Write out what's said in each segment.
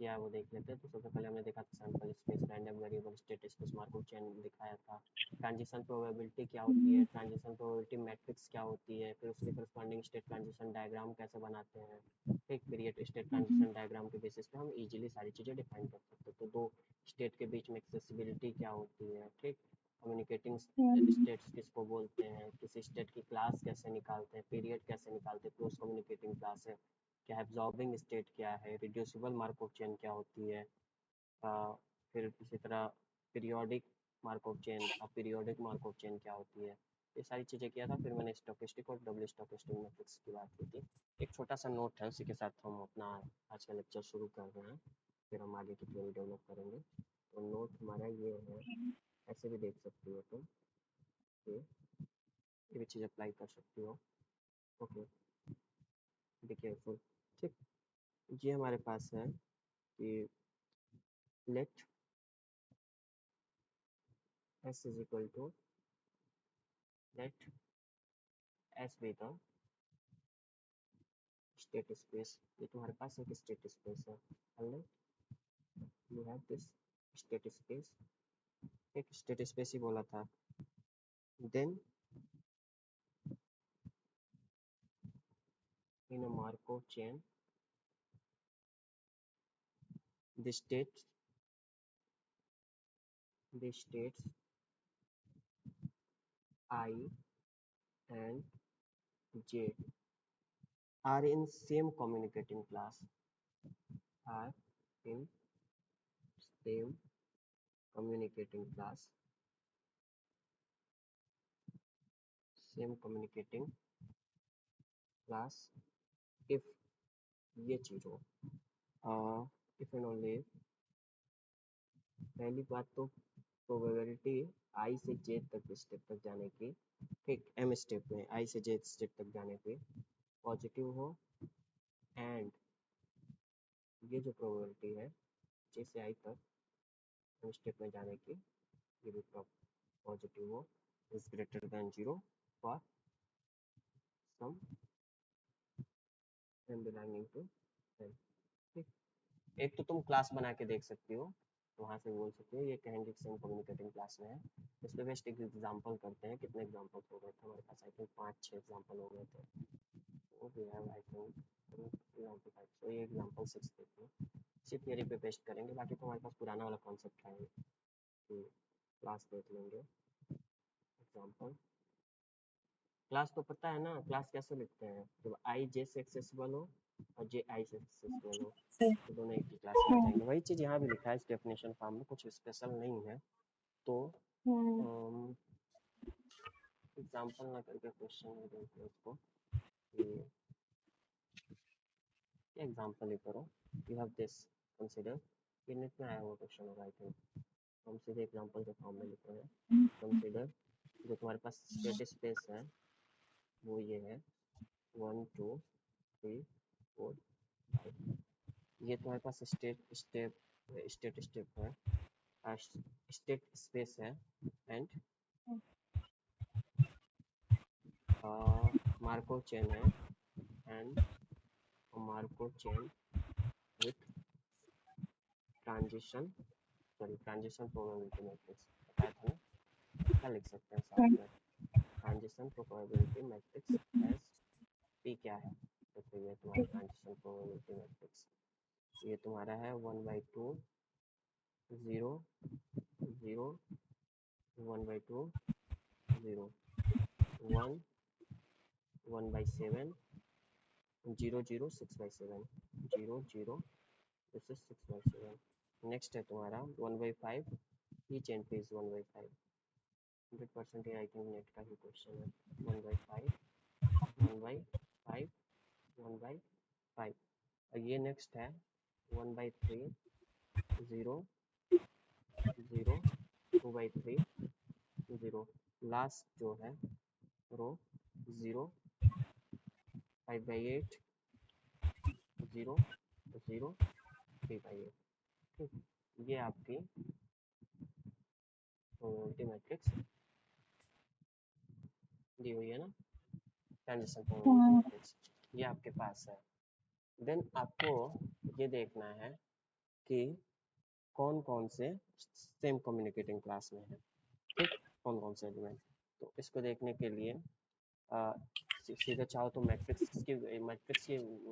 किया है वो देख लेते हैं। तो सबसे पहले हमने देखा था sample space, random variable, state space, Markov chain दिखाया था। ट्रांजिशन प्रोबेबिलिटी क्या होती है, ट्रांजिशन प्रोबेबिलिटी मैट्रिक्स क्या होती है, फिर उसके करस्पॉन्डिंग स्टेट ट्रांजिशन डायग्राम कैसे बनाते हैं। ठीक, फिर ये स्टेट ट्रांजिशन डायग्राम के बेसिस पे हम इजीली सारी चीज़ें डिफाइन कर सकते हैं। तो दो स्टेट के बीच में एक्सेसिबिलिटी क्या होती है, ठीक, कम्युनिकेटिंग स्टेट्स किसको बोलते हैं, किसी स्टेट की क्लास कैसे निकालते हैं, पीरियड कैसे निकालते हैं, क्लोज कम्युनिकेटिंग क्लास है क्या, एब्जॉर्बिंग स्टेट क्या है, रिड्यूसिबल मार्कov चेन क्या होती है, फिर इसी तरह पीरियोडिक मार्कov चेन, अपीरियोडिक मार्कov चेन क्या होती है, ये सारी चीज़ें किया था। फिर मैंने स्टोकेस्टिक और डबल स्टोकेस्टिक मैट्रिक्स की बात की थी। एक छोटा सा नोट है, उसी के साथ हम अपना आज का लेक्चर शुरू कर रहे हैं, फिर हम आगे की थ्योरी डेवलप करेंगे। तो नोट हमारा ये है, ऐसे भी देख सकती हो तुम, ये भी चीज़ अप्लाई कर सकती हो। Okay, be careful. ठीक, ये हमारे पास है कि late s is equal to let s be the state space। ये तुम्हारे पास एक स्टेट स्पेस है, you have this state space, एक स्टेट स्पेस ही बोला था। Then in a Markov chain the states I and J are in same communicating class, are in same communicating class, same communicating class if ये चीज हो, if and only if, पहली बात तो प्रोबेबिलिटी आई से जे तक स्टेप तक जाने की, ठीक, एम स्टेप में आई से जे स्टेप तक जाने की पॉजिटिव हो, एंड ये जो प्रोबेबिलिटी है जे से आई तक एम स्टेप में जाने की, ये भी पॉजिटिव हो, is greater than 0 for some m belonging to m. ठीक, एक तो तुम क्लास बना के देख सकती हो, तो वहाँ से बोल सकते हो ये कहेंगे सेम कम्युनिकेटिंग क्लास में है। इस पे बेस्ट एक एग्जांपल करते हैं, कितने एग्जांपल्स हो गए थे हमारे पास, आई थिंक 5-6 एग्जांपल हो गए थे। तो we have I think example 5, so ये एग्जांपल 6 देखते हैं, इसी थियरी पे बेस्ट करेंगे। बाकी तो हमारे पास पुराना वाला कॉन्सेप्ट है कि क्लास देख लेंगे। एग्जांपल क्लास तो पता है ना, क्लास कैसे लिखते हैं, जब आई जे से एक्सेसिबल हो और जे आई से एक्सेसिबल हो तो दोनों एक ही क्लास में आ जाएंगे। वही चीज़ यहाँ भी लिखा है इस डेफिनेशन फॉर्म में, कुछ स्पेशल नहीं है। तो एग्जांपल ना करके क्वेश्चन में देखते हैं उसको, ये एग्जांपल ही करो। यू हैव दिस कंसीडर, ये नेट में आया हुआ क्वेश्चन होगा आई थिंक, हम सीधे एग्जांपल के फॉर्म में लिख रहे हैं। कंसीडर, जो तुम्हारे पास स्टेट स्पेस है वो ये है 1 2 3 4 5, ये तुम्हारे पास स्टेट स्टेप है, स्टेट स्पेस है, एंड मार्कov चेन है, and Markov chain with transition probability matrix बताया था ना, क्या लिख सकते हैं साथ में, transition probability matrix S P क्या है, तो फिर ये तुम्हारा ट्रांजिशन प्रोबेबिलिटी मैट्रिक्स, ये तुम्हारा है 1/2 0 0 1/2 0 1 1/7 0 0 6/7 0 0, दिस इज 6/7। नेक्स्ट है तुम्हारा 1/5, each entry is 1/5, 100% I think net का ही क्वेश्चन है। 1/5 1/5 1/5, और ये नेक्स्ट है 1/3 0 0 2/3 0, लास्ट जो है रो 0 5/8 0 0 3/8। ठीक, ये आपकी प्रोबेबिलिटी मैट्रिक्स दी हुई है ना, ट्रांजिशन प्रोबेबिलिटी मैट्रिक्स ये आपके पास है। देन आपको ये देखना है कि कौन कौन से सेम कम्युनिकेटिंग क्लास में है, ठीक, कौन कौन से एलिमेंट। तो इसको देखने के लिए सीधे चाहो तो मैट्रिक्स की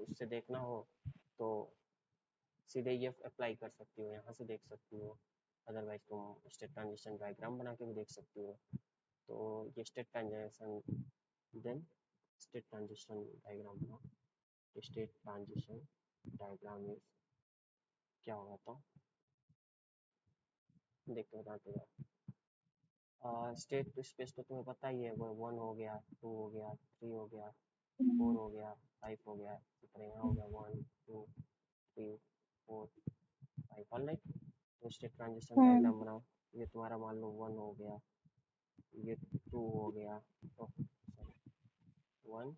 उससे देखना हो तो सीधे ये अप्लाई कर सकती हो, यहाँ से देख सकती हो, अदरवाइज तुम स्टेट ट्रांजिशन डायग्राम बना के भी देख सकती हो। तो ये state transition, then state transition diagram बनाओ। स्टेट ट्रांजिशन डायग्राम इज क्या होगा तो देखते बताते जाओ। स्टेट स्पेस तो तुम्हें पता ही है, वो 1 हो गया, 2 हो गया, 3 हो गया, 4 हो गया, 5 हो गया, इसी तरह यहाँ हो गया 1 2 3 4 5। ऑलराइट, तो स्टेट ट्रांजिशन डायग्राम बनाओ। ये तुम्हारा मान लो 1 हो गया, ये 2 हो गया, तो sorry 1,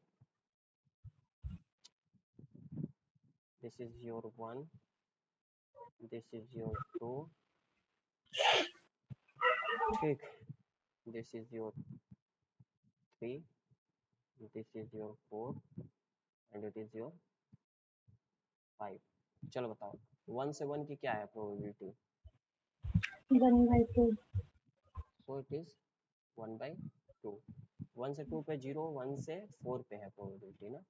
this is your 1, this is your 2, ठीक, this is your 3, this is your 4 and it is your 5। चलो बताओ 1 से 1 की क्या है प्रोबेबिलिटी? 1/2। So it is 1/2। 1 से 2 पे 0, 1 से 4 पे है प्रोबेबिलिटी ना।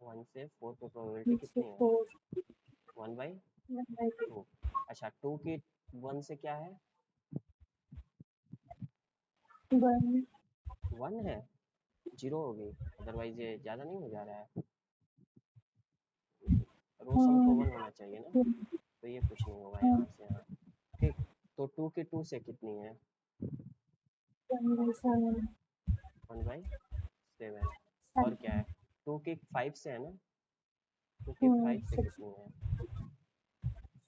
1 से 4 पे प्रोबेबिलिटी कितनी है? 1/2। अच्छा 2 की 1 से क्या है? 1 है, 0 हो गई, अदरवाइज ये ज़्यादा नहीं हो जा रहा है? रोसम तो 1 होना चाहिए ना, तो ये कुछ नहीं होगा यहाँ से यहाँ, ठीक। तो 2 की 2 से कितनी है? 1/7। और क्या है? 2 की 5 से है ना, 2 की 5 से कितनी है?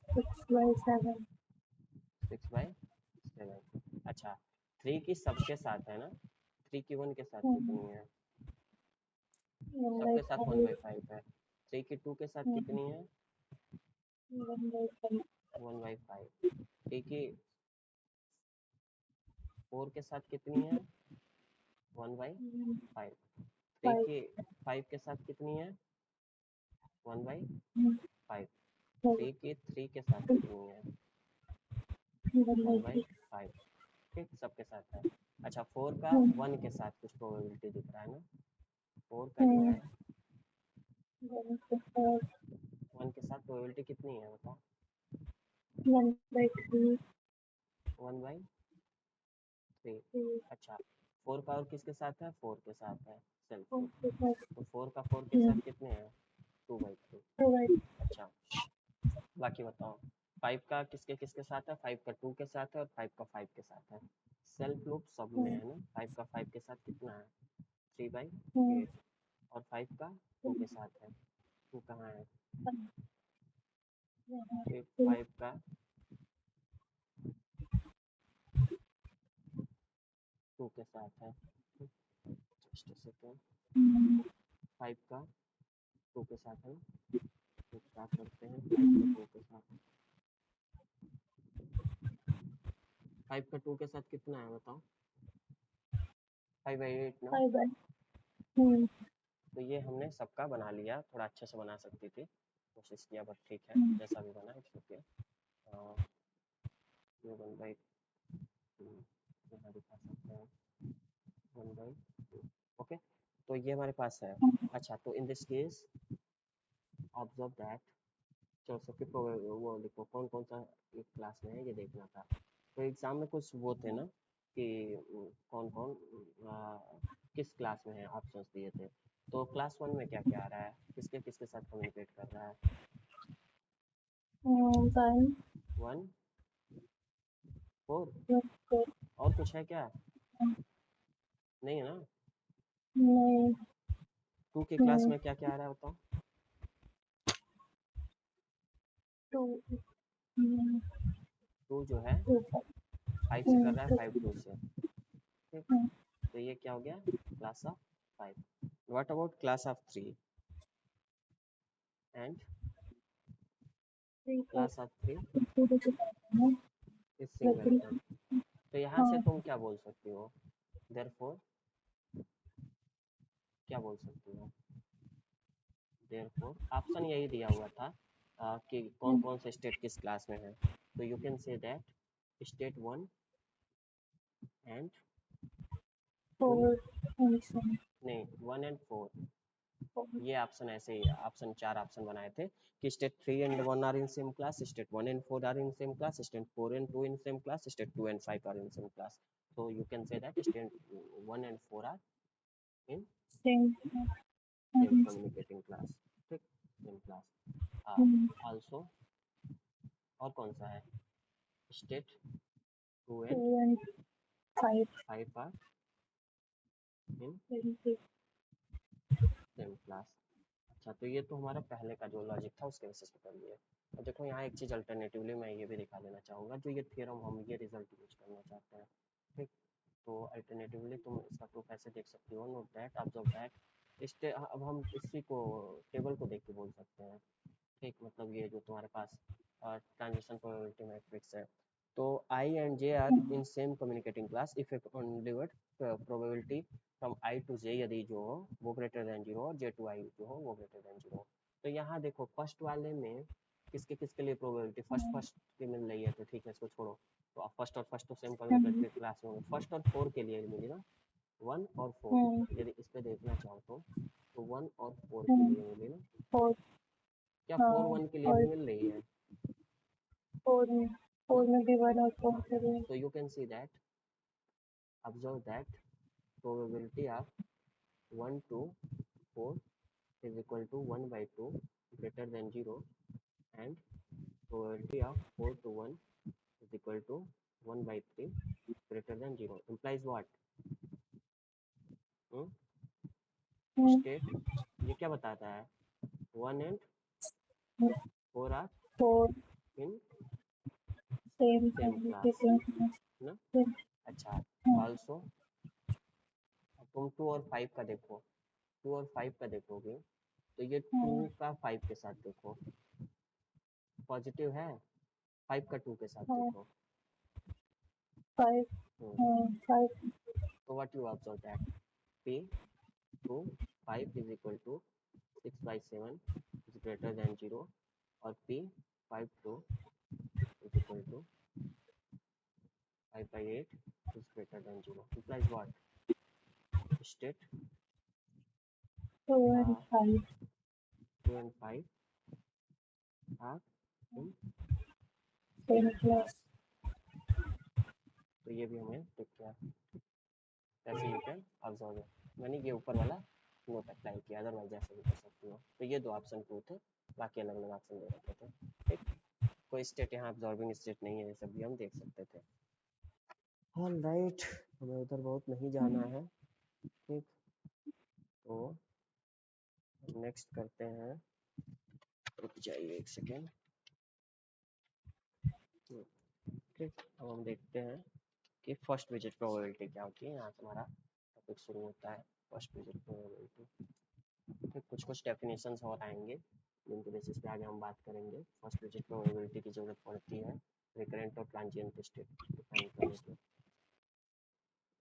6/7। अच्छा 3 की सबके साथ है ना, 3 की 1 के साथ कितनी है? सबके साथ 1/5 है। 3 की 2 के साथ कितनी है? 1/5। 3 की 4 के साथ कितनी है? 1/5। 3 की 5 के साथ कितनी है? 1/5। 3 की 3 के साथ कितनी है? 1/5, ठीक, सबके साथ है। अच्छा 4 का 1 के साथ कुछ प्रोबेबिलिटी दिख रहा है ना, 4 का जो है 1 के साथ प्रोबेबिलिटी कितनी है बताओ? 1/3। अच्छा 4 का और किसके साथ है? 4 के साथ है, सेल्फ ग्रुप। तो 4 का 4 के साथ कितने हैं? 2/3। अच्छा बाकी बताओ 5 का किसके किसके साथ है? 5 का 2 के साथ है और 5 का 5 के साथ है। सेल्फ लूप सब में है ना। 5 का 5 के साथ कितना है? 3/8। और 5 का 2 के साथ है, 2 कहाँ है? फिर 5 का 2 के साथ है, जस्ट सेकेंड, 5 का 2 के साथ है ना, तो क्या करते हैं 5 का 2 के साथ, 5 का 2 के साथ कितना है बताओ? 5/8 ना। तो ये हमने सबका बना लिया, थोड़ा अच्छे से बना सकती थी, कोशिश किया, बट ठीक है जैसा भी बना इट्स ओके। ये 1/2 यहाँ दिखा सकते हैं 1/2, ओके। तो ये हमारे पास है। अच्छा तो इन दिस केस ऑब्जर्व दैट, चलो सबके वो लिखो कौन कौन सा एक क्लास में है ये देखना था। तो एग्जाम में कुछ वो थे ना कि कौन कौन किस क्लास में है, ऑप्शंस दिए थे। तो क्लास 1 में क्या क्या आ रहा है, किसके किसके साथ कम्युनिकेट कर रहा है? 1 4। और कुछ है क्या? नहीं है ना। 2 की क्लास में क्या क्या आ रहा है बताओ? 2 जो है 5 से कर रहा है, 5 2 से, ठीक। तो ये क्या हो गया? Class of 5। What about class of 3 and class of 3 is singleton. तो यहाँ से तुम क्या बोल सकती हो? देयरफॉर क्या बोल सकती हो? देयरफॉर ऑप्शन यही दिया हुआ था, कि कौन कौन से स्टेट किस क्लास में है। तो you can say that state 1 and 2, 4 and 7 नहीं 1 एंड 4, 4 ये ऑप्शन ऐसे ही ऑप्शन 4 ऑप्शन बनाए थे कि state 3 and 1 are in same class, state 1 and 4 are in same class, state 4 and 2 in same class, state 2 and 5 are in same class. so you can say that state 1 and 4 are in same same communicating class, ठीक, same class। also और कौन सा है, state 2 2 and and 5 5 are in very same class. अच्छा, तो ये तो हमारा पहले का जो लॉजिक था उसके बेसिस पे कर लिया। और देखो यहाँ एक चीज़ अल्टरनेटिवली मैं ये भी दिखा देना चाहूँगा, जो ये थ्योरम हम ये रिजल्ट यूज करना चाहते हैं, ठीक। तो अल्टरनेटिवली तुम इसका प्रूफ ऐसे देख सकती हो, नोट दैट, ऑब्जर्व दैट, अब हम इसी को टेबल को देख के बोल सकते हैं, ठीक। मतलब ये जो तुम्हारे पास ट्रांजिशन प्रोबेबिलिटी मैट्रिक्स है, तो I and J are in same communicating class if divert probability from I to J, यदि जो हो वो ग्रेटर देन 0 और जे टू आई जो हो वो ग्रेटर देन 0। तो यहाँ देखो फर्स्ट वाले में किसके किसके लिए प्रोबेबिलिटी फर्स्ट फर्स्ट की मिल रही है, तो ठीक है इसको छोड़ो। तो फर्स्ट और फर्स्ट तो सेम कम्युनिकेटिव क्लास में होंगे, फर्स्ट और 4 के लिए मिली ना 1 और 4, यदि इस पे देखना चाहो तो 1 और 4 के लिए मिली ना, 4 क्या 4 1 के लिए भी मिल रही है 4 में भी 1 और 4 के लिए। तो you can see that, observe that probability of 1 to 4 is equal to 1 by 2 greater than 0 and probability of 4 to 1 is equal to 1 by 3 greater than 0 implies what? State ये क्या बताता है, 1 and 4 are 4 in same same class ना। अच्छा, also तुम 2 और 5 का देखो, 2 और 5 का देखोगे तो ये 2 का 5 के साथ देखो पॉजिटिव है, 5 का 2 के साथ देखो 5 5 तो what you observe that p 2 5 is equal to 6 by 7 is greater than 0 और p 5 2 is equal to 5 by 8 is greater than 0 implies what? State 2 and 5 2 and 5 are in same class। तो ये भी हमें दिख गया, जैसे यू कैन ऑब्जर्व, मैंने ये ऊपर वाला नोट अप्लाई किया, अदरवाइज जैसे भी कर सकती हो। तो ये 2 ऑप्शन ट्रू थे, बाकी अलग अलग ऑप्शन दे रखे थे, ठीक। कोई स्टेट यहाँ ऑब्जर्विंग स्टेट नहीं है, ये सब भी हम देख सकते थे। ऑलराइट, हमें उधर बहुत नहीं जाना है, ठीक। तो नेक्स्ट करते हैं, रुक जाइए एक सेकेंड, ठीक। अब हम देखते हैं कि फर्स्ट विजिट प्रोबेबिलिटी क्या होती है। यहाँ से हमारा टॉपिक शुरू होता है, फर्स्ट विजिट प्रोबेबिलिटी, ठीक। कुछ कुछ डेफिनेशंस और आएंगे जिनके बेसिस पे आगे हम बात करेंगे। फर्स्ट विजिट प्रोबेबिलिटी की जरूरत पड़ती है रिकरेंट और ट्रांजिएंट स्टेट डिफाइन करने के।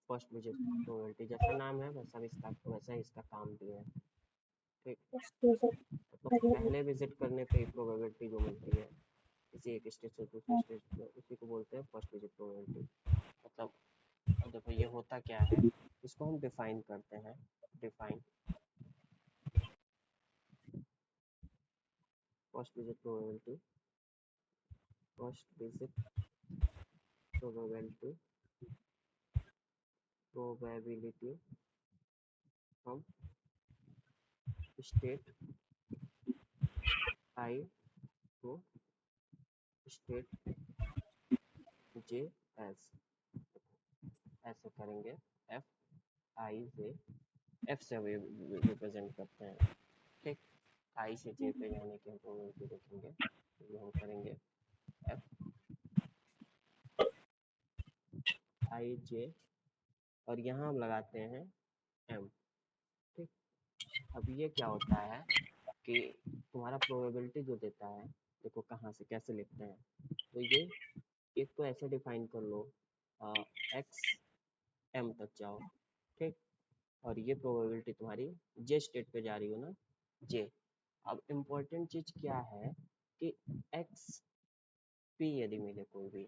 फर्स्ट विजिट प्रोबेबिलिटी जैसा नाम है वैसा ही इसका काम भी है, ठीक। तो पहले विजिट करने पे प्रोबेबिलिटी जो मिलती है किसी एक स्टेट से दूसरे स्टेट में, उसी को बोलते हैं फर्स्ट विजिट प्रोबेबिलिटी। मतलब अब देखो ये होता क्या है, इसको हम डिफाइन करते हैं, define first visit probability, first visit probability probability from state i to state j s, ऐसे करेंगे, एफ आई जे, एफ से रिप्रेजेंट करते हैं, ठीक। आई से जे पे जाने के हम प्रोबेबिलिटी देखेंगे, तो हम करेंगे एफ आई जे और यहाँ हम लगाते हैं एम, ठीक। अब ये क्या होता है कि तुम्हारा प्रोबेबिलिटी जो देता है, देखो कहाँ से कैसे लिखते हैं, तो ये एक तो ऐसे डिफाइन कर लो, एक्स एम तक जाओ, ठीक। और ये प्रोबेबिलिटी तुम्हारी जे स्टेट पे जा रही हो ना, जे। अब इम्पोर्टेंट चीज क्या है कि एक्स पी यदि मिले कोई भी,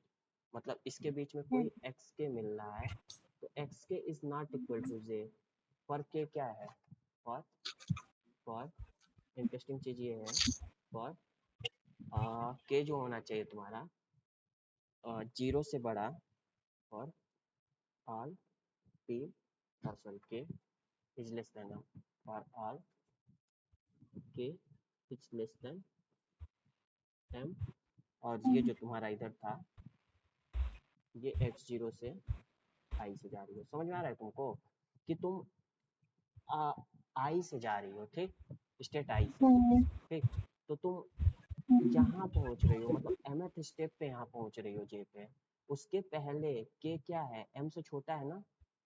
मतलब इसके बीच में कोई एक्स के मिल रहा है, तो x k is not equal to j for k क्या है, फॉर फॉर इंटरेस्टिंग चीज ये है, फॉर के जो होना चाहिए तुम्हारा 0 से बड़ा, for all p sorry k is less than m, for all k is less than m, और ये जो तुम्हारा इधर था ये x0 से i से जा रही हो, समझ में आ रहा है तुमको कि तुम आई से जा रही हो, ठीक, स्टेट आई से, ठीक, तो तुम यहाँ पहुँच रही हो, मतलब mth स्टेप पे यहाँ पहुँच रही हो जे पे, उसके पहले के क्या है, m से छोटा है ना,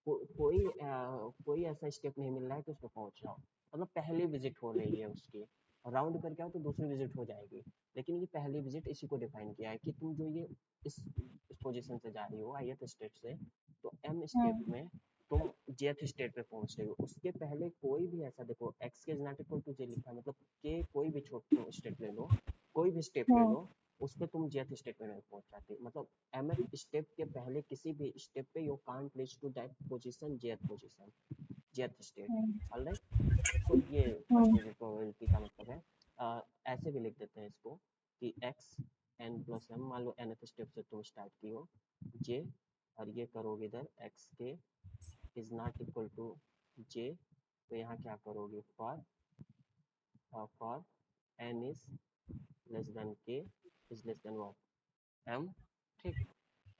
कोई ऐसा स्टेप नहीं मिल रहा है कि उसको पहुँच जाओ, मतलब पहली विजिट हो रही है उसकी, राउंड करके आओ तो दूसरी विजिट हो जाएगी, लेकिन ये पहली विजिट इसी को डिफाइन किया है कि तुम जो ये इस पोजीशन से जा रही हो ith स्टेट से, तो m स्टेप में तुम jth स्टेट पे पहुंच रही हो, उसके पहले कोई भी ऐसा देखो x k is not equal to j लिखा है, मतलब के कोई भी छोटा स्टेप ले लो, कोई भी स्टेप ले लो, उस पे तुम jth स्टेप पे नहीं पहुंच जाती, मतलब mth स्टेप के पहले किसी भी स्टेप पे you can't reach to that position jth state, alright. So ये फर्स्ट विजिट प्रोबेबिलिटी का मतलब है, ऐसे भी लिख देते हैं इसको कि x n प्लस m, मान लो nth स्टेप से तुम स्टार्ट की हो j, और ये करोगे इधर x k is not equal to j, तो यहाँ क्या करोगे, for n is less than k is less than what m, ठीक,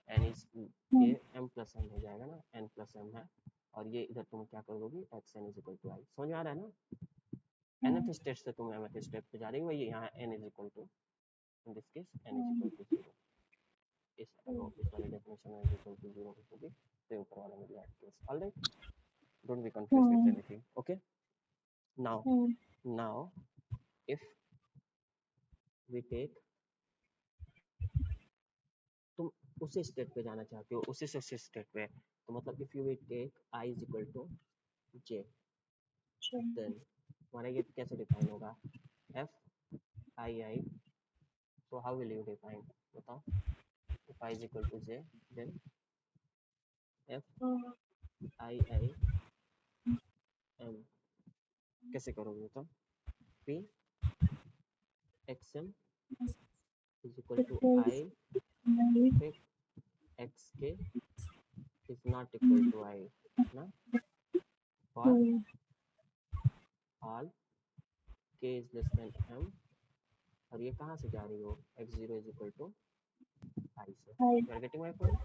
n is k m plus m हो जाएगा ना, n प्लस m है, और ये इधर तुम क्या करोगे x n is equal to i, समझ में आ रहा है ना, nth स्टेट से तुम mth स्टेप पे जा रही हो, ये यहाँ n is equal to, in this case n is equal to 0, इस वाले डेफिनेशन में n इज इक्वल टू 0 होगी, तो ऊपर वाला में that case, alright, don't be confused with anything, okay, now if we take, तुम उसी स्टेट पे जाना चाहते हो, उसी से उसी स्टेट पे, तो मतलब if you will take i is equal to j, then हमारा ये कैसे डिफाइन होगा, f i, so how will you define, बताओ, if i is equal to j, then f i m कैसे करोगे, बताओ, p xm is equal to i, ठीक, xk is not equal to i ना, for all k is less than m, और ये कहाँ से जा रही हो, x0 is equal to i से, you are getting my point,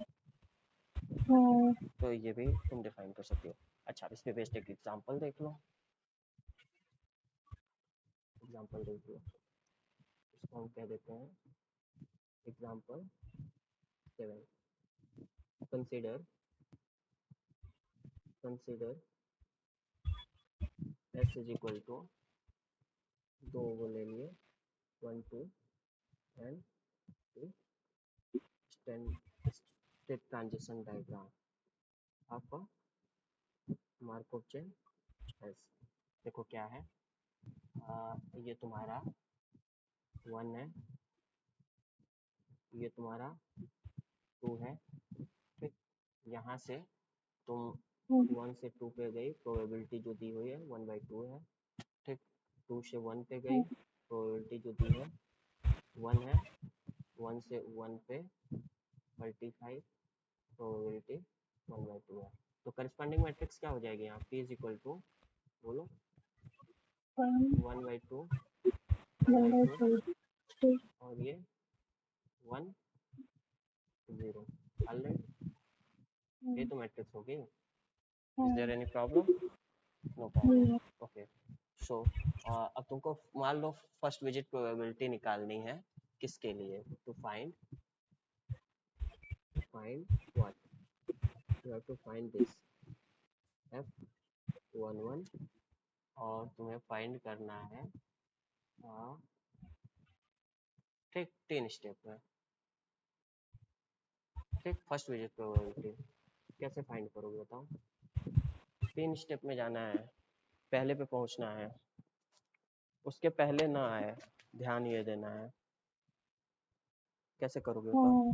तो ये भी तुम डिफाइन कर सकते हो। अच्छा, इस पे बेस्ड एक एग्जांपल देख लो, एग्जांपल देख लो, इसको हम कह देते हैं example 7, consider s is equal to, दो वो ले लिए 1 2 and state transition diagram of Markov chain S, देखो क्या है, ये तुम्हारा 1 है, ये तुम्हारा 2 है, ठीक, यहाँ से तुम 1 से 2 पे गई, प्रोबेबिलिटी जो दी हुई है 1/2 है, ठीक, 2 से 1 पे गई, प्रोबेबिलिटी जो दी है 1 है, 1 से 1 पे मल्टीप्लाई, प्रोबेबिलिटी 1/2 है, तो करस्पॉन्डिंग मैट्रिक्स क्या हो जाएगी यहाँ, p इज इक्वल टू, बोलो, 1/2 और ये 1 0, ऑलराइट, ये तो मैट्रिक्स होगी, is there any problem, no problem, okay, so अब तुमको मान लो फर्स्ट विजिट प्रोबेबिलिटी निकालनी है, किसके लिए, to find what, you have to find this f11, और तुम्हें फाइंड करना है, ठीक, 3 स्टेप है, ठीक, फर्स्ट विजिट प्रोबेबिलिटी कैसे फाइंड करोगे बताओ, 3 स्टेप में जाना है, पहले पे पहुंचना है, उसके पहले ना आए, ध्यान ये देना है, कैसे करोगे बताओ?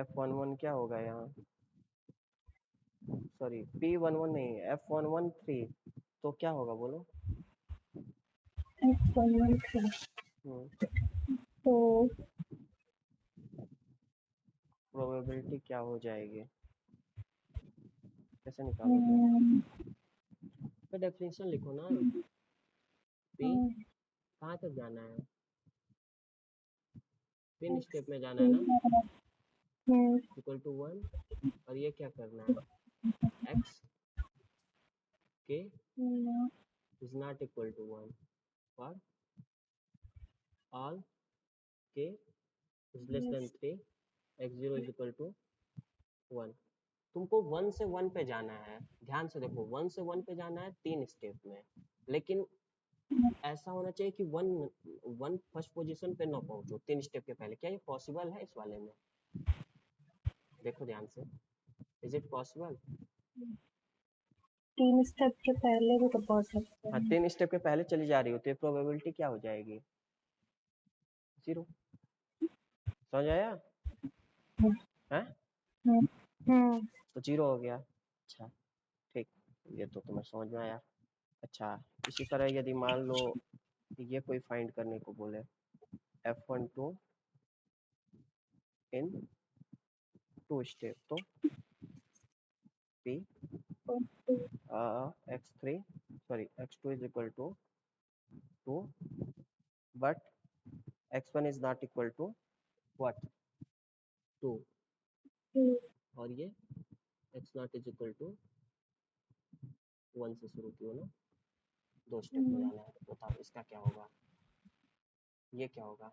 F11 क्या होगा यहाँ? सॉरी, P11 नहीं, F113 तो क्या होगा बोलो? F113 तो प्रोबेबिलिटी क्या हो जाएगी, कैसे निकालोगे? तो डेफिनेशन लिखो ना। P कहाँ तक जाना है? पिन स्टेप में जाना है ना, इक्वल टू 1, और ये क्या करना है? x k is not equal to 1 for all k is less than 3, x0 is equal to 1। तुमको 1 से 1 पे जाना है, ध्यान से देखो, 1 से 1 पे जाना है 3 स्टेप में, लेकिन ऐसा होना चाहिए कि 1 फर्स्ट पोजीशन पे ना पहुंचो 3 स्टेप के पहले। क्या ये पॉसिबल है इस वाले में? देखो ध्यान से, इज इट पॉसिबल? 3 स्टेप के पहले भी तो पहुंच सकते हाँ, हैं। 3 स्टेप के पहले चली जा रही हो तो ये प्रोबेबिलिटी क्या हो जाएगी? 0। समझ आया? हैं? तो 0 हो गया। अच्छा ठीक, ये तो तुम्हें समझ में आया। अच्छा, इसी तरह यदि मान लो ये कोई फाइंड करने को बोले, F12 इन 2 स्टेप, तो P x3 sorry x2 is equal to 2 but x1 is not equal to what? 2, और ये x not is equal to 1 से शुरू किया ना, 2 स्टेप में जाना है। बताओ इसका क्या होगा, ये क्या होगा?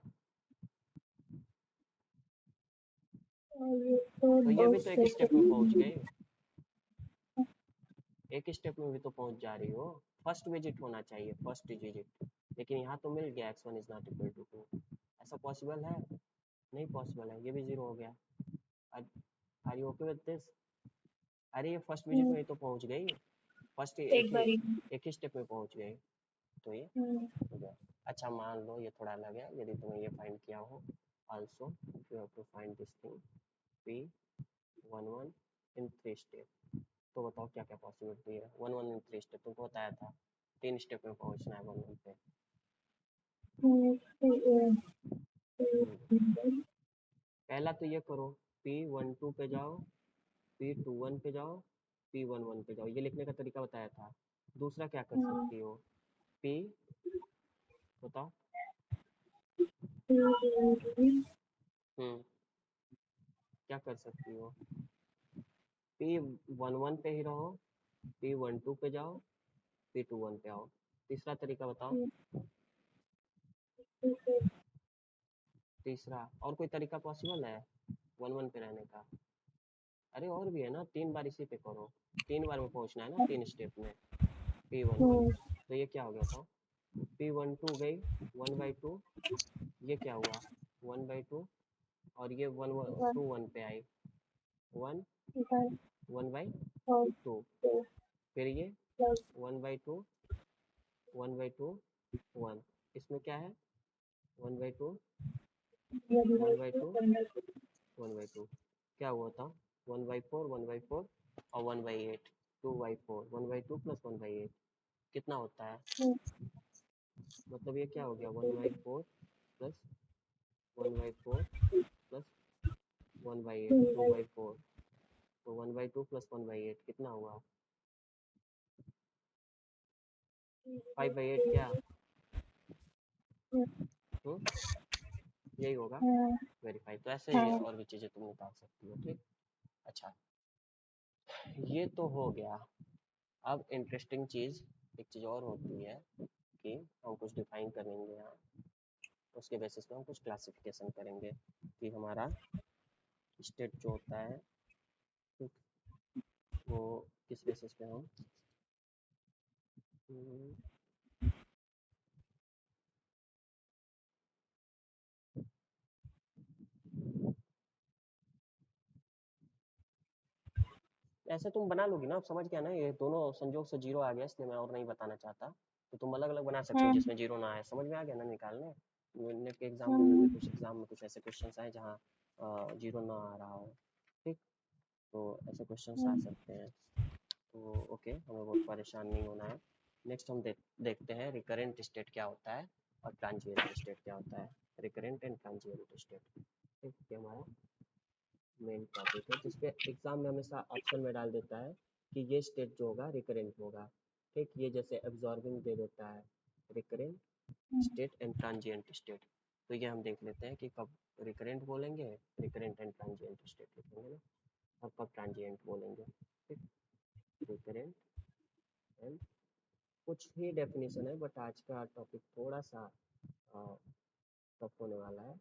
तो ये भी तो एक स्टेप में पहुंच गए, एक स्टेप में भी तो पहुंच जा रही हो। फर्स्ट विजिट होना चाहिए, फर्स्ट विजिट, लेकिन यहाँ तो मिल गया x1 is not equal to 2। ऐसा पॉसिबल है? नहीं पॉसिबल है, ये भी 0 हो गया। Are you okay with this? अरे ये फर्स्ट विजिट में ही तो पहुंच गई, फर्स्ट एक ही स्टेप में पहुंच गए, तो ये हो गया। अच्छा मान लो ये थोड़ा अलग है, यदि तुम्हें ये फाइंड किया हो, also you have to find this thing P11 in 3 step, तो बताओ क्या क्या पॉसिबिलिटी है? 1 1 इन 3 स्टेप तुमको बताया था, 3 स्टेप में पहुंचना है 1 1 पे। पहला तो ये करो, P12 पे जाओ, P21 पे जाओ, P11 पे जाओ, ये लिखने का तरीका बताया था। दूसरा क्या कर सकती हो? P बताओ। क्या कर सकती हो? P11 पे ही रहो, P12 पे जाओ, P21 पे आओ। तीसरा तरीका बताओ। तीसरा और कोई तरीका पॉसिबल है 1 1 पे रहने का? अरे और भी है ना, 3 बार इसी पे करो, 3 बार में पहुंचना है ना 3 स्टेप में। P11 तो ये क्या हो गया था? P12 गई 1/2, ये क्या हुआ 1/2, और ये 1 पे आई 1 1/2, फिर ये 1/2 1/2 1, इसमें क्या है 1/2 1/2 1/2, क्या हुआ था 1/4 1/4 और 1/8 2/4, 1/2 प्लस 1/8 कितना होता है? मतलब ये क्या हो गया 1/4 प्लस 1/4 प्लस 1/8 2/4, तो 1/2 प्लस 1/8 कितना हुआ 5/8 क्या? यही होगा वेरीफाई। तो ऐसे ही और भी चीज़ें तुम निकाल सकती हो, ठीक। अच्छा ये तो हो गया। अब इंटरेस्टिंग चीज़ एक चीज़ और होती है कि हम कुछ डिफाइन करेंगे यहाँ, उसके बेसिस पे हम कुछ क्लासिफिकेशन करेंगे कि हमारा स्टेट जो होता है वो किस बेसिस पे हम ऐसे तुम बना लोगी ना, अब समझ गया ना, ये दोनों संजोग से 0 आ गया इसलिए मैं और नहीं बताना चाहता। तो तुम अलग अलग बना सकते हो जिसमें जीरो ना आए। समझ में आ गया ना निकालने? नेट के एग्जाम में भी कुछ एग्जाम में कुछ ऐसे क्वेश्चंस आए जहाँ जीरो ना आ रहा हो, ठीक। तो ऐसे क्वेश्चंस आ सकते हैं। तो ओके, हमें बहुत परेशान नहीं होना है। नेक्स्ट हम देखते हैं रिकरेंट स्टेट क्या होता है और ट्रांजिएंट स्टेट क्या होता है। रिकरेंट एंड ट्रांजिएंट स्टेट, ठीक, ये हमारा मेन टॉपिक है, जिसपे एग्जाम में हमेशा ऑप्शन में डाल देता है कि ये स्टेट जो होगा रिकरेंट होगा, ठीक। ये जैसे एब्जॉर्बिंग दे देता है recurrent state and transient state. तो ये हम देख लेते हैं कि कब रिकरेंट बोलेंगे, रिकरेंट एंड ट्रांजिएंट स्टेट लिखेंगे ना, और कब ट्रांजिएंट बोलेंगे, ठीक। रिकरेंट एंड कुछ ही डेफिनेशन है, बट आज का टॉपिक थोड़ा सा टफ होने वाला है,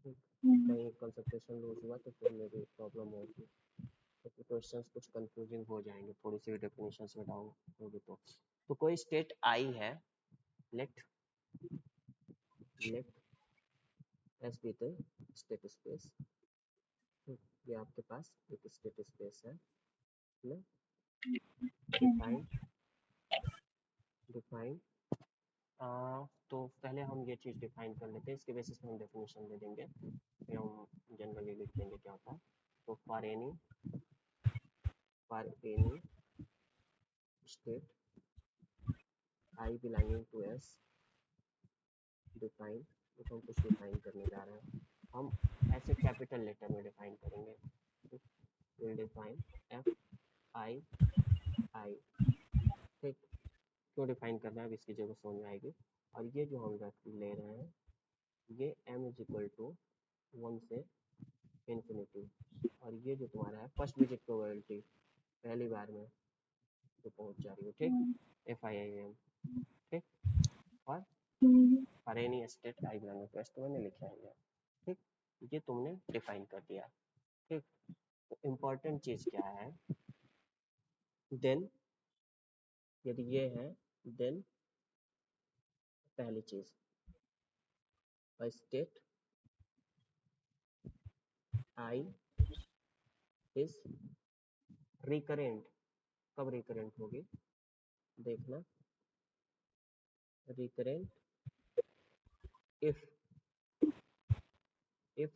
ठीक। कहीं कंसंट्रेशन लूज हुआ तो फिर मेरी प्रॉब्लम होगी, क्योंकि क्वेश्चंस कुछ कंफ्यूजिंग हो जाएंगे, थोड़ी सी डेफिनेशंस में डाउन होगी तो कोई स्टेट आई है, let let s be the state space, ये आपके पास एक स्टेट स्पेस है ना, डिफाइन डिफाइन तो पहले हम ये चीज़ डिफाइन कर लेते हैं, इसके बेसिस पे हम डेफिनेशन दे देंगे, फिर हम जनरली लिख देंगे क्या होता है। तो for any state i belonging to s define, तो हम कुछ डिफाइन करने जा रहे हैं, हम ऐसे कैपिटल लेटर में डिफाइन करेंगे, विल डिफाइन एफ आई आई, ठीक। क्यों डिफाइन करना है अब इसकी जगह समझ में आएगी। और ये जो हम ले रहे हैं ये m इज इक्वल टू 1 से इन्फिनिटी, और ये जो तुम्हारा है फर्स्ट डिजिट प्रोबेबिलिटी पहली बार में जो पहुंच जा रही हो, ठीक, एफ आई आई एम, ठीक। और for any state i belong to s तो मैंने लिखा है ये, ठीक। ये तुमने डिफाइन कर दिया, ठीक। तो इम्पोर्टेंट चीज क्या है, देन यदि ये है देन पहली चीज स्टेट आई इज रिकरेंट, कब रिकरेंट होगी देखना, रिकरेंट इफ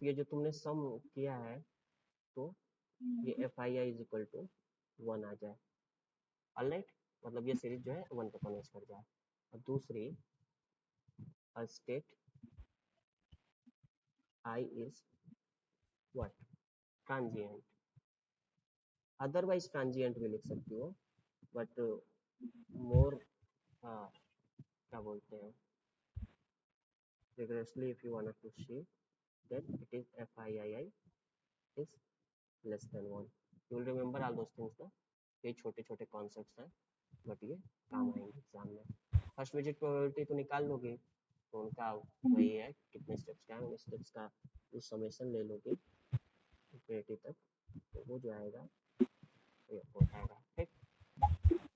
ये जो तुमने सम किया है तो ये F i i is equal to 1 आ जाए, ऑलराइट, मतलब ये सीरीज जो है 1 पे कन्वर्ज कर जाए। और दूसरी state I is what, transient, otherwise transient भी लिख सकती हो, बट मोर क्या बोलते हैं rigorously if you want to see then it is FIII is less than 1. You will remember all those things ना, ये छोटे छोटे कॉन्सेप्ट्स हैं बट ये काम आएंगे एग्जाम में। फर्स्ट विजिट प्रोबेबिलिटी तो निकाल लोगे, तो उनका वही है कितने स्टेप्स का है, उन स्टेप्स का जो समेशन ले लोगे इन्फिनिटी तक, तो वो जो आएगा ये हो जाएगा, ठीक।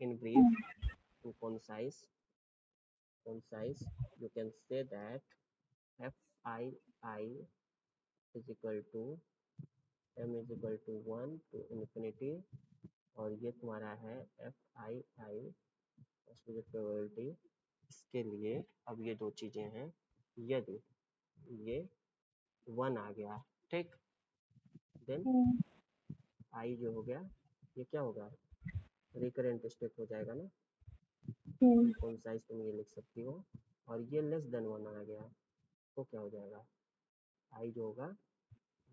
In brief to concise you can say that FII is equal to m is equal to 1 to infinity, और ये तुम्हारा है FII प्रोबेबिलिटी। इसके लिए अब ये दो चीजें हैं, यदि ये 1 आ गया, ठीक, देन आई जो हो गया ये क्या होगा, रिकरेंट स्टेट हो जाएगा ना, कौन साइज तुम ये लिख सकती हो। और ये लेस देन 1 आ गया तो क्या हो जाएगा, आई जो होगा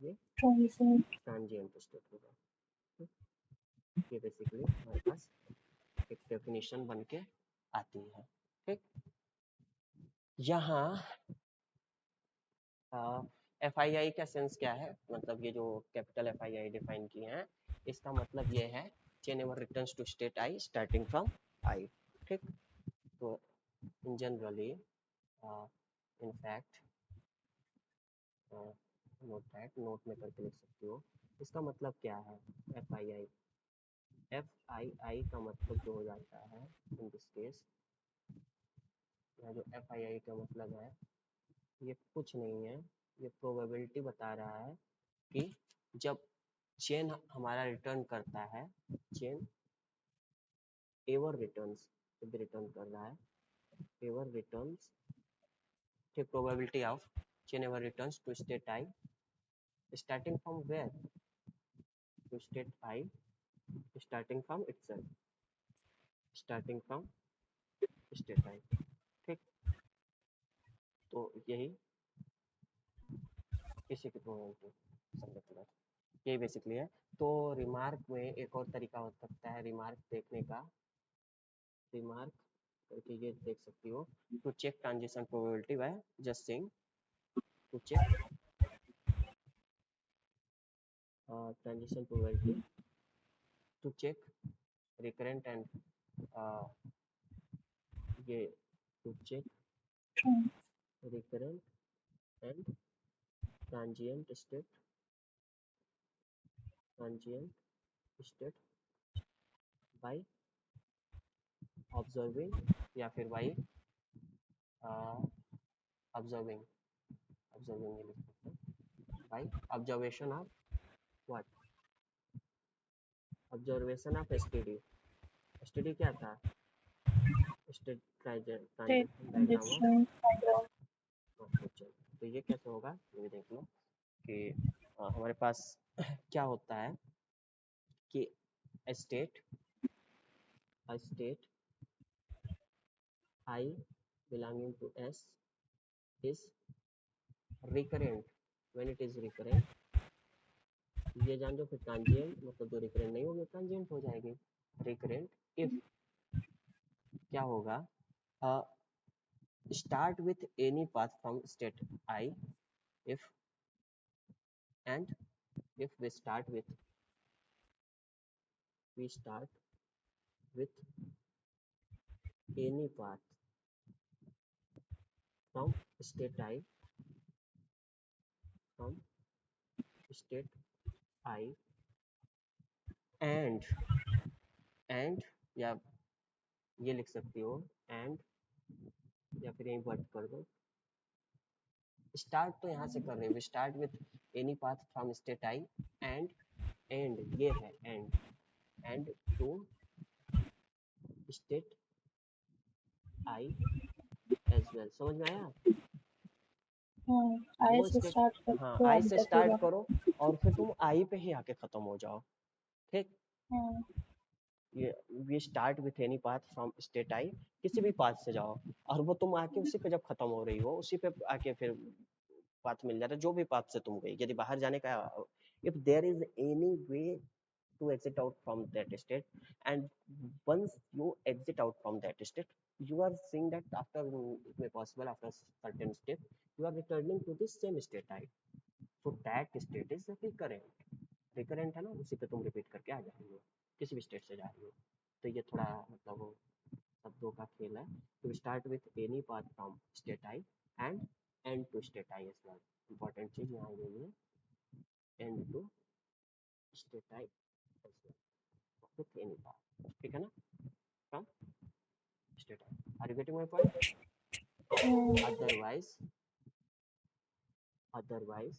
ये ट्रांजिएंट स्टेट होगा, ठीक? ये बेसिकली हमारे पास एक डेफिनेशन बन के आती है, ठीक। यहाँ एफ आई आई का सेंस क्या है, मतलब ये जो capital F i i define किए हैं इसका मतलब ये है chain ever returns to state i starting from i, ठीक। तो in generally in fact note में करके लिख सकती हो, इसका मतलब क्या है F i I, F i आई का मतलब जो हो जाता है इन दिस केस, यहाँ जो एफ आई आई का मतलब है ये कुछ नहीं है, ये प्रोबेबिलिटी बता रहा है कि जब चेन हमारा रिटर्न करता है, चेन एवर रिटर्न्स जब भी रिटर्न कर रहा है, ever returns, the probability of chain ever returns to state I, starting from where? To state I, starting from itself, starting from state I. ठीक, तो यही इसी की प्रोबेबिलिटी समझ, यही बेसिकली है। तो रिमार्क में एक और तरीका हो सकता है रिमार्क देखने का, रिमार्क करके ये देख सकती हो, to check transition probability by just saying to check transition probability, to check recurrent and ये to check recurrent and transient state by observing, या फिर by observing ये लिख सकते हैं, by observation of what, observation of STD क्या था, state transition diagram of future. तो ये कैसे होगा ये भी देख लो कि हमारे पास क्या होता है कि state I belonging to S is recurrent when it is recurrent, ये जान दो। फिर ट्रांजिएंट मतलब जो रिकरेंट नहीं होगी ट्रांजिएंट हो जाएगी। रिकरेंट इफ क्या होगा, start with any path from state i if and if we start with any path from state i end या ये लिख सकती हो एंड, या फिर यही वर्ड कर दो। स्टार्ट तो यहाँ से कर रहे हैं, start with any path from state i and ये है end to state i as well. समझ में आया? आई से स्टार्ट करो, हाँ आई से स्टार्ट करो और फिर तुम आई पे ही आके खत्म हो जाओ। ठीक, ये start with any path from state I, किसी भी पाथ से जाओ और वो तुम आके उसी पे जब खत्म हो रही हो उसी पे आके फिर पाथ मिल जाता है, जो भी पाथ से तुम गई। यदि बाहर जाने का, if there is any way to exit out from that state, and once you exit out from that state, you are seeing that after it may possible after certain step you are returning to the same state type, so that state is recurrent है ना, उसी पे तुम repeat करके आ जा रही हो, किसी भी स्टेट से जा रही हो। तो ये थोड़ा मतलब शब्दों का खेल है। to start with any path from state I and end to state I as well, important चीज यहाँ यही है, end to state I as well with any path। ठीक है ना, from state I। are you getting my point? otherwise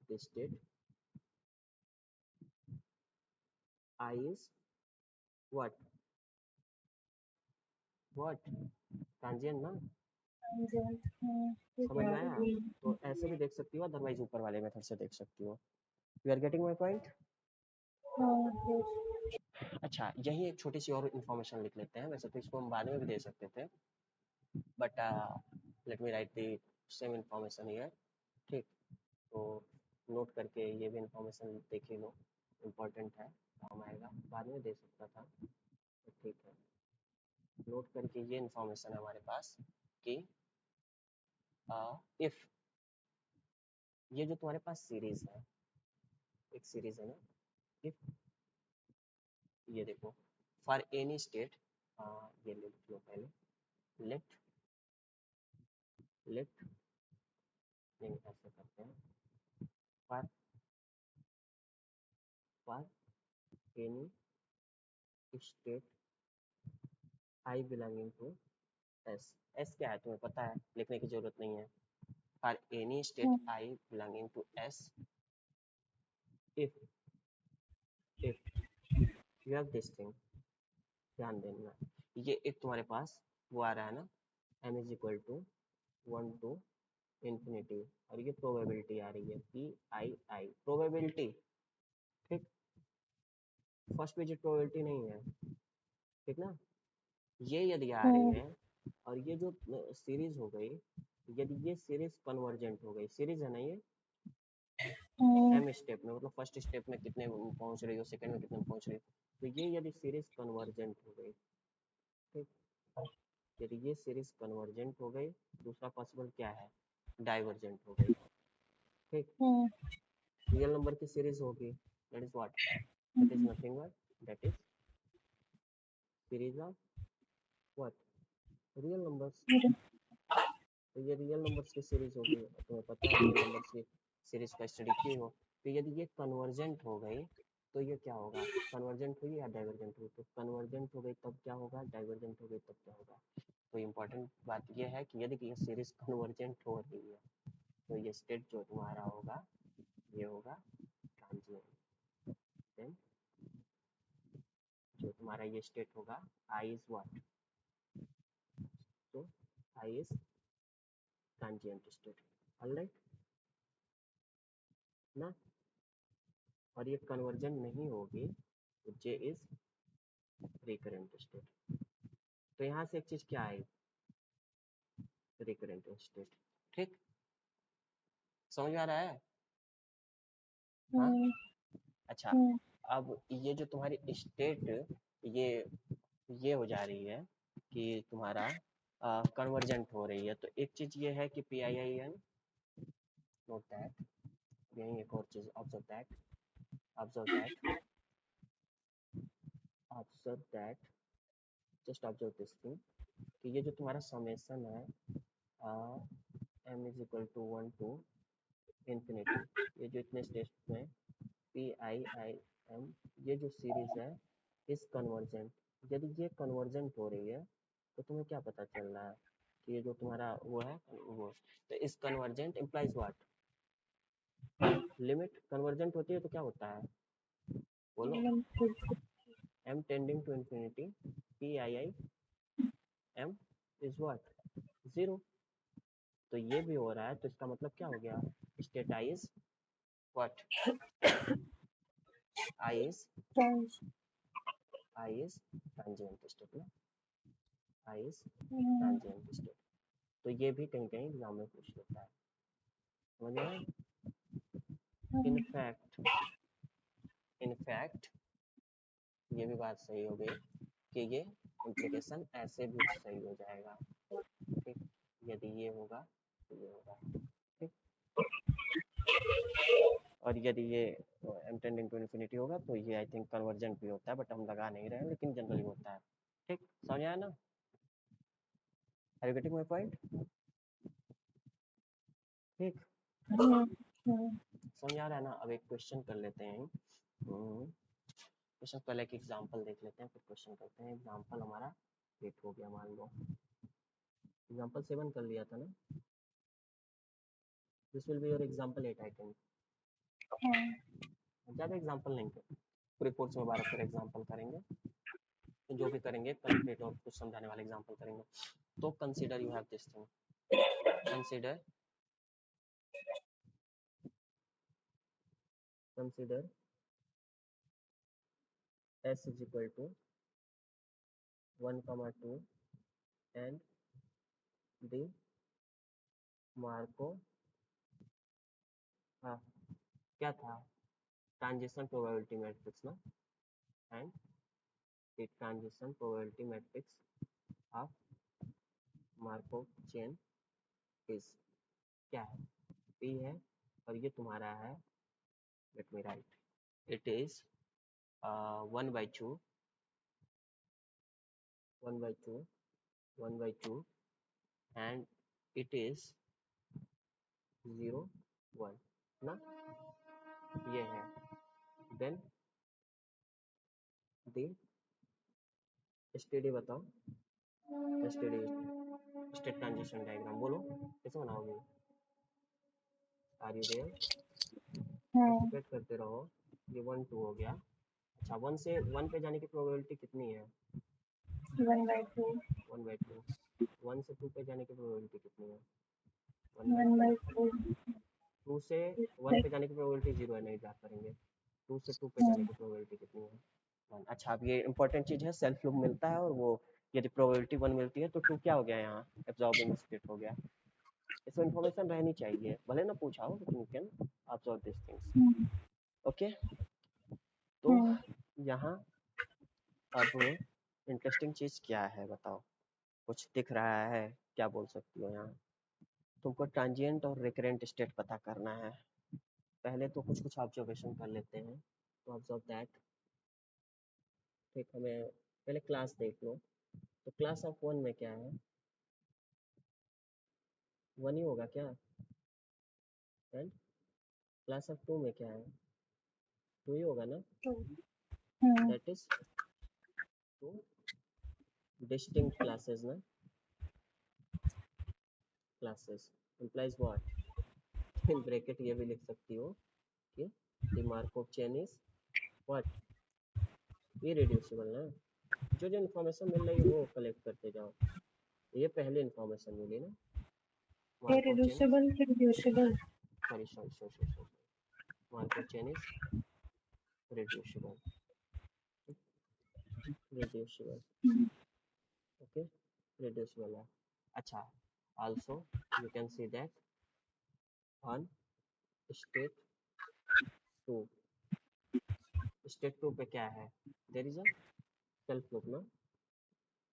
the state I is what transient ना, समझ में आया? तो ऐसे भी देख सकती हो, अदरवाइज ऊपर वाले मेथड से देख सकती हो। You are getting my point? अच्छा, यही एक छोटी सी और इन्फॉर्मेशन लिख लेते हैं, वैसे तो इसको हम बाद में भी दे सकते थे, but let me right the same information here. ठीक, तो नोट करके ये भी इन्फॉर्मेशन देख ही लो, इम्पोर्टेंट है, काम आएगा। बाद में दे सकता था, तो ठीक है। नोट करके ये इन्फॉर्मेशन है हमारे पास कि इफ ये जो तुम्हारे पास सीरीज है, एक सीरीज है ना, इफ ये देखो फॉर एनी स्टेट, ये लिख लो पहले, लेट नहीं ऐसे करते हैं, for any state i belonging to S. S क्या है तुम्हें पता है, लिखने की जरूरत नहीं है। For any state i belonging to S, if you have this thing, ध्यान देना। ये एक तुम्हारे पास वो आ रहा है ना, m is equal to 1 to infinity, और ये प्रोबेबिलिटी आ रही है PII प्रोबेबिलिटी, ठीक। फर्स्ट डिजिट प्रोबेबिलिटी नहीं है, ठीक ना। ये यदि आ रही है और ये जो सीरीज हो गई, यदि ये सीरीज कन्वर्जेंट हो गई, सीरीज है ना ये m स्टेप में, मतलब फर्स्ट स्टेप में कितने पहुंच रही हो, सेकंड में कितने पहुंच रही हो, तो ये यदि सीरीज कन्वर्जेंट हो गई, ठीक, यदि ये सीरीज कन्वर्जेंट हो गई, दूसरा पॉसिबल क्या है, डाइवर्जेंट हो गई, ठीक। रियल नंबर की सीरीज होगी, that is what, that is nothing but that is series of what, real numbers. तो ये रियल नंबर्स की सीरीज होगी, तुम्हें पता है रियल नंबर्स की सीरीज का स्टडी की हो। तो यदि ये कन्वर्जेंट हो गई तो ये क्या होगा, कन्वर्जेंट हुई या डाइवर्जेंट हुई, तो कन्वर्जेंट हो गई तब क्या होगा, डाइवर्जेंट हो गई तब क्या होगा। तो इम्पोर्टेंट बात ये है कि यदि ये सीरीज कन्वर्जेंट हो रही है तो ये स्टेट जो तुम्हारा होगा ये होगा ट्रांजिएंट। देन जो तुम्हारा ये स्टेट होगा आई इज व्हाट, तो I is transient state, alright ना। और ये कन्वर्जन नहीं होगी तो जे इज रिकरेंट स्टेट। तो यहाँ से एक चीज क्या आई, रिकरेंट स्टेट, ठीक, समझ में आ रहा है। हाँ अच्छा, अब ये जो तुम्हारी स्टेट ये हो जा रही है कि तुम्हारा कन्वर्जेंट हो रही है, तो एक चीज ये है कि PIIN, नोट दैट, यही एक और चीज, observe that, observe that, observe that, just observe this thing, कि ये जो तुम्हारा समेशन है m is equal to 1 to infinity, ये जो इतने स्टेप्स में PIIM, ये जो सीरीज है इस कन्वर्जेंट, यदि ये कन्वर्जेंट हो रही है तो तुम्हें क्या पता चल रहा है कि ये जो तुम्हारा वो है वो, तो इस convergent implies what, limit convergent होती है तो क्या होता है, बोलो, m tending to infinity, PIIM is what, 0। तो ये भी हो रहा है तो इसका मतलब क्या हो गया, state I is what, I is transient state ना, आई इज ट्रांजिएंट स्टेट। तो ये भी कहीं कहीं एग्जाम में पूछ लेता है, समझ में आया। इनफैक्ट ये भी बात सही हो गई कि ये इम्प्लीकेशन ऐसे भी सही हो जाएगा, ठीक, यदि ये होगा तो ये होगा, ठीक, और यदि ये m टेंडिंग टू इन्फिनिटी होगा तो ये आई थिंक कन्वर्जेंट भी होता है, बट हम लगा नहीं रहे हैं, लेकिन जनरली होता है, ठीक, समझ आया ना, are you getting my point, ठीक, समझ आ रहा है ना। अब एक क्वेश्चन कर लेते हैं, क्वेश्चन पहले एक एग्जांपल देख लेते हैं फिर क्वेश्चन करते हैं। एग्जांपल हमारा 8 हो गया, मान लो एग्जांपल 7 कर लिया था ना, this will be your example 8 I think. ज़्यादा एग्जांपल नहीं कर, पूरे कोर्स में 12 एग्जांपल करेंगे, तो जो भी करेंगे कंप्लीट और कुछ समझाने वाले एग्जांपल करेंगे। तो consider you have this thing, consider s is equal to 1, 2 and the Marco क्या था, ट्रांजिशन प्रोबेबिलिटी मैट्रिक्स ना, and the transition probability matrix of Marco chain is क्या है, P है, और ये तुम्हारा है, let me right, it is 1/2 1/2 1/2 and it is 0 1 ना, ये है। देन द स्टेडी बताओ, स्टेडी स्टेट ट्रांजिशन डायग्राम बोलो कैसे बनाओगे, आर यू देयर, कंसंट्रेट करते रहो। ये 1 2 हो गया। अच्छा 1 से 1 पे जाने की प्रोबेबिलिटी कितनी है, 1/2 1/2 1 से 2 पे जाने की प्रोबेबिलिटी कितनी है? 1/2 2 से 1 पे जाने की प्रोबेबिलिटी 0 है, नहीं ड्रा करेंगे। 2 से 2 पे जाने की प्रोबेबिलिटी कितनी है? 1। अच्छा, अब ये इंपॉर्टेंट चीज़ है, सेल्फ लूप मिलता है और वो यदि प्रोबेबिलिटी 1 मिलती है तो 2 क्या हो गया यहाँ? एब्जॉर्बिंग स्टेट हो गया। इसमें इन्फॉर्मेशन रहनी चाहिए, भले ना पूछा हो, लेकिन you can observe this things. Okay, तो यहाँ अब इंटरेस्टिंग चीज़ क्या है बताओ? कुछ दिख रहा है? क्या बोल सकती हो यहाँ? तुमको ट्रांजिएंट और रिकरेंट स्टेट पता करना है। पहले तो कुछ कुछ ऑब्जर्वेशन कर लेते हैं। तो ऑब्जर्व दैट, ठीक, हमें पहले क्लास देख लो। तो क्लास ऑफ 1 में क्या है? 1 ही होगा क्या? एंड क्लास ऑफ 2 में क्या है? 2 ही होगा ना? दैट इज 2 डिस्टिंक्ट क्लासेस ना? Classes implies what? In bracket ये भी लिख सकती हो कि the Markov chain is what? Irreducible ना? जो जो इन्फॉर्मेशन मिल रही है वो कलेक्ट करते जाओ। ये पहली इन्फॉर्मेशन मिली ना, Markov chain. reducible sorry, Markov chain is reducible, okay, reducible है। अच्छा, also you can see that on state 2, state 2 पे क्या है? there is a self loop ना?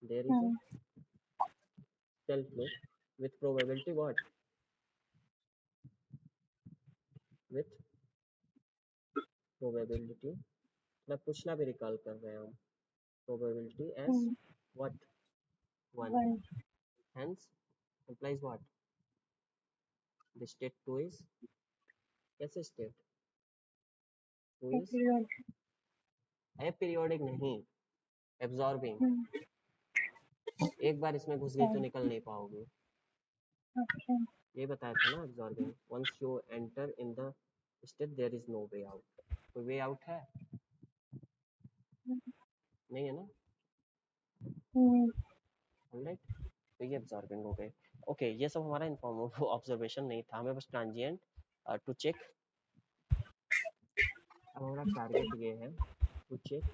there is a self loop with probability what? with probability, मैं पूछना भी recall कर रहे हैं हम, probability as what? 1, hence implies what? the state 2 is कैसे state 2 is अपीरियोडिक नहीं, एब्जॉर्बिंग। एक बार इसमें घुस गई तो निकल नहीं पाओगे। ये बताया था ना absorbing. Once you enter in the state there is no way out. कोई वे आउट है? नहीं है ना? ऑलराइट, तो ये एब्जॉर्बिंग हो गए। ओके, ये सब हमारा इन्फॉर्म ऑब्जर्वेशन नहीं था, हमें बस ट्रांजिएंट टू चेक। अब हमारा टारगेट ये है to check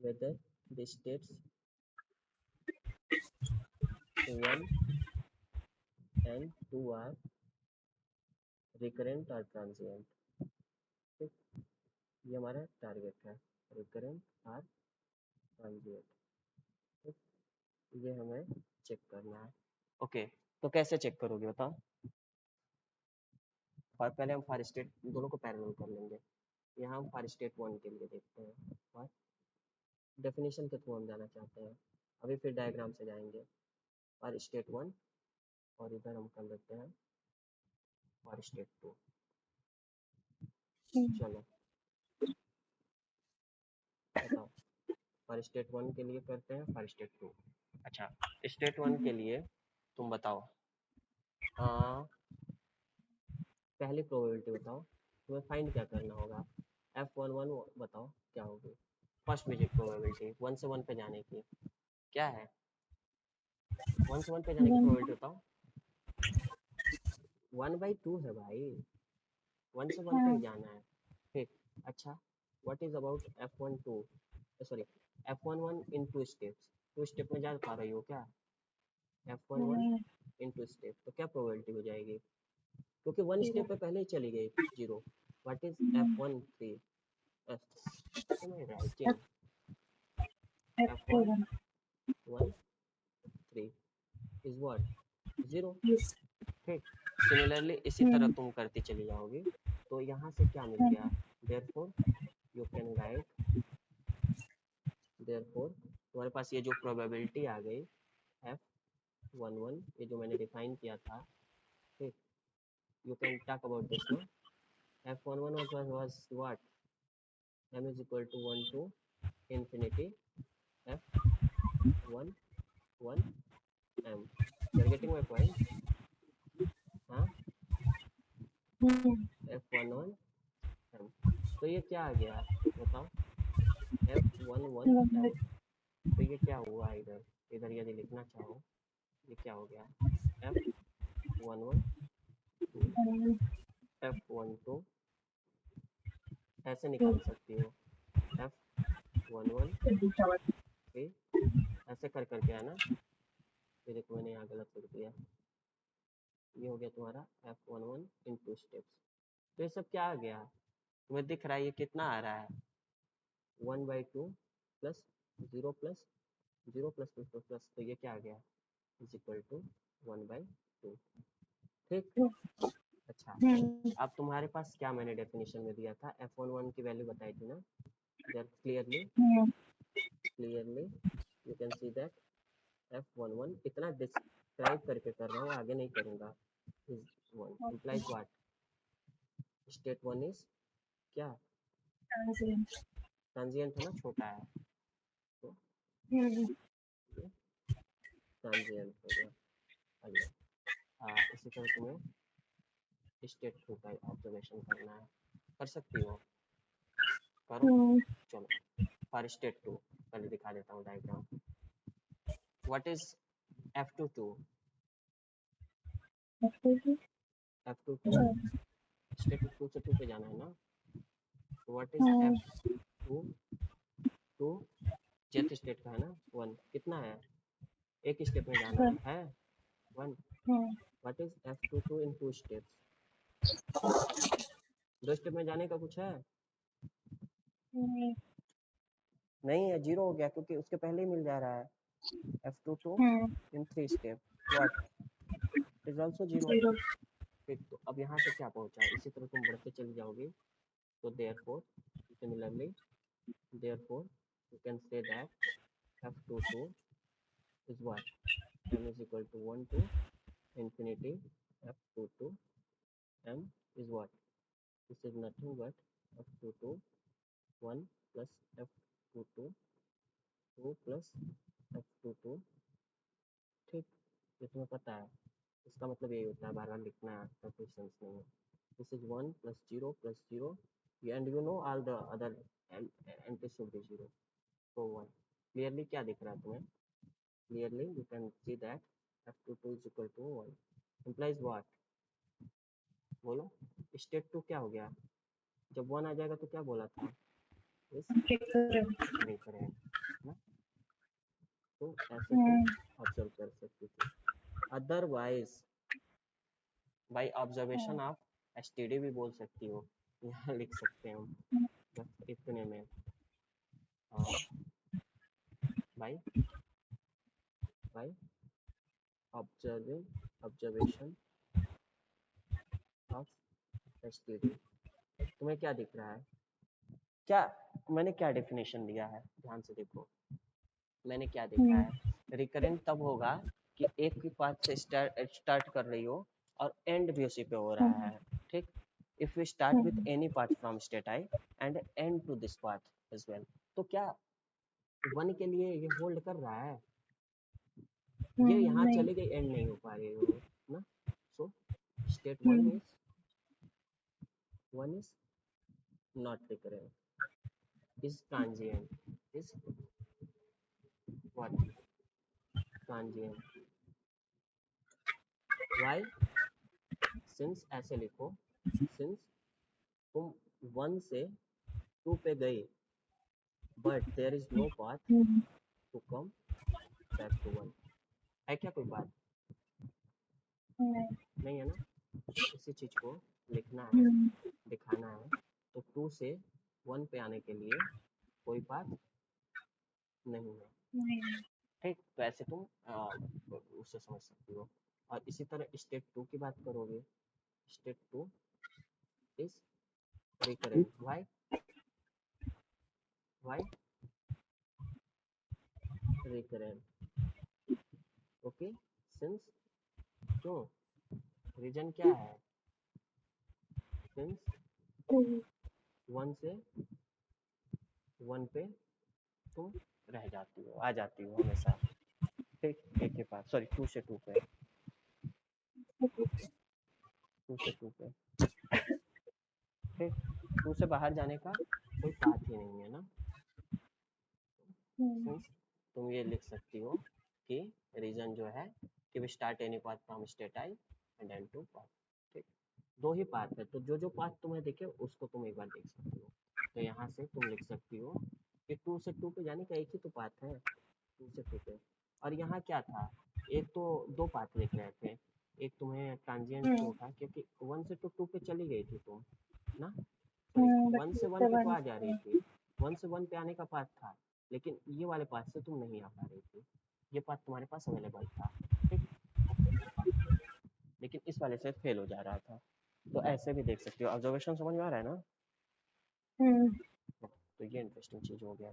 whether the states 1 and 2 are recurrent or transient। ठीक, ये हमारा टारगेट है, recurrent or transient। ठीक, ये हमें चेक करना है। ओके, तो कैसे चेक करोगे बताओ? और पहले हम फॉर स्टेट दोनों को पैरेलल कर लेंगे। यहाँ हम फॉर स्टेट 1 के लिए देखते हैं, और डेफिनेशन के थ्रू हम जाना चाहते हैं। अभी फिर डायग्राम से जाएंगे। फॉर स्टेट 1 और इधर हम कर लेते हैं फॉर स्टेट 2। चलो बताओ, फॉर स्टेट 1 के लिए करते हैं, फॉर स्टेट 2। अच्छा, स्टेट 1 के लिए तुम बताओ, पहली प्रोबेबिलिटी बताओ, तुम्हें फाइंड क्या करना होगा? F11 बताओ क्या होगी? फर्स्ट मेजर प्रोबेबिलिटी 1 से 1 पे जाने की क्या है? 1 से 1 पे जाने की प्रोबेबिलिटी बताओ। 1/2 है भाई, 1 से 1 पे ही जाना है। ठीक, अच्छा, what is about F12, sorry F11 in 2 steps? 2 step में जा पा रही हो क्या? F11 इन 2 स्टेप, तो क्या प्रोबेबिलिटी हो जाएगी? क्योंकि 1 स्टेप पे पहले ही चली गई 0। What is F13? Am I writing? F13 is what? 0। ठीक, सिमिलरली इसी तरह तुम करती चली जाओगी। तो यहाँ से क्या मिल गया? therefore you can write, therefore तुम्हारे पास ये जो प्रोबेबिलिटी आ गई F11, ये जो मैंने डिफाइन किया था, ठीक, you can talk about this ना। F11 was what? m is equal to 1 to infinity F11 m। You're getting my point? हाँ, F11 m। तो ये क्या आ गया बताओ, F11 1 by m। तो ये क्या हुआ इधर, इधर यदि लिखना चाहो ये क्या हो गया, F11 F12 ऐसे निकाल सकती हो, F11 ऐसे कर करके है ना, ये देखो मैंने यहाँ गलत लिख दिया, ये हो गया तुम्हारा F11 इन 2 स्टेप्स। तो ये सब क्या आ गया, तुम्हें दिख रहा है ये कितना आ रहा है, 1/2 plus 0 plus 0 plus plus plus plus, तो ये क्या आ गया इज इक्वल टू 1/2। ठीक, अच्छा अब तुम्हारे पास क्या मैंने डेफिनेशन में दिया था, F11 की वैल्यू बताई थी ना, there clearly you can see that F11 इतना डिस्क्राइब करके कर रहा हूँ, आगे नहीं करूँगा, is 1 implies what, state 1 is क्या, ट्रांजिएंट है ना, छोटा है, तो ट्रांजिएंट हो गया। इसी तरह तुम्हें स्टेट 2 का ऑब्जर्वेशन करना है, कर सकती हो, करो, चलो फॉर स्टेट 2 पहले दिखा देता हूँ diagram. What is F22, F22 state 2 से 2 पे जाना है ना, व्हाट इज F22 जेथ स्टेट का है ना 1, कितना है, एक स्टेप में जाना है 1, what is F22 in 2 steps, 2 step में जाने का कुछ है नहीं है, 0 हो गया क्योंकि उसके पहले ही मिल जा रहा है, F22 in 3 step what is also 0। ठीक, तो अब यहाँ से क्या पहुंचा, इसी तरह तुम बढ़ते चले जाओगे, तो therefore similarly therefore you can say that F22 is what, m is equal to 1 to infinity F22 m is what, this is nothing but F22 1 plus F22 2 plus F22। ठीक, ये तुम्हें पता है, इसका मतलब यही होता है, बार बार लिखना है तो कोई सेंस नहीं है। This is 1 plus 0 plus 0 and you know all the other entries should be 0, so 1 clearly क्या दिख रहा है तुम्हें, clearly you can see that F22 is equal to 1 implies what, बोलो स्टेट 2 क्या हो गया, जब 1 आ जाएगा तो क्या बोला था, इस रिकरेंट ना, तो ऐसे तुम ऑब्जर्व कर सकते थे। Otherwise by observation of STD भी बोल सकती हो, यहाँ लिख सकते हैं हम बस इतने में, बाय ऑब्जर्वेशन ऑफ एसटीडी। तुम्हें क्या दिख रहा है, क्या मैंने क्या डेफिनेशन दिया है, ध्यान से देखो, मैंने क्या देखा है, रिकरेंट तब होगा कि एक ही पाथ से स्टार्ट कर रही हो और एंड भी उसी पे हो रहा है। ठीक, if we start with any path from state i and end to this path as well, तो क्या 1 के लिए ये होल्ड कर रहा है, ये यहाँ चले गए, एंड नहीं हो पा रही हो ना, सो state 1 is not recurrent, is transient, is what, transient, why, since ऐसे लिखो, since तुम 1 से 2 पे गए but there is no path to come back to 1, है क्या कोई बात, नहीं है ना, इसी चीज को लिखना है, दिखाना है, तो 2 से 1 पे आने के लिए कोई पाथ नहीं है। ठीक, तो ऐसे तुम उससे समझ सकती हो। और इसी तरह स्टेट 2 की बात करोगे, state 2 is recurrent, why recurrent, okay, since, क्यों, रीजन क्या है, सिंस 1 से 1 पे तुम रह जाती हो, आ जाती हो हमेशा, ठीक, एक के पास, सॉरी 2 से 2 पे, 2 से 2 पे, ठीक, टू से बाहर जाने का कोई पाथ ही नहीं है ना। सिंस तुम ये लिख सकती हो कि रीजन जो है कि we start any path from state i and end to path. ठीक, दो ही पाथ है, तो जो जो पाथ तुम्हें दिखे उसको तुम एक बार देख सकती हो। तो यहाँ से तुम लिख सकती हो कि 2 से 2 पे जाने का एक ही तो पाथ है, 2 से 2 पे। और यहाँ क्या था, एक तो दो पाथ दिख रहे थे, एक तुम्हें ट्रांजिएंट क्यों था, क्योंकि 1 से तो 2 पे चली गई थी तुम ना, सॉरी 1 से 1 पे तो आ जा रही थी, 1 से 1 पे आने का पाथ था, लेकिन ये वाले पाथ से तुम नहीं आ पा रही थी, ये पाथ तुम्हारे पास अवेलेबल था। ठीक, लेकिन इस वाले से फेल हो जा रहा था। तो ऐसे भी देख सकते हो। ऑब्जर्वेशन समझ में आ रहा है ना। तो ये इंटरेस्टिंग चीज हो गया।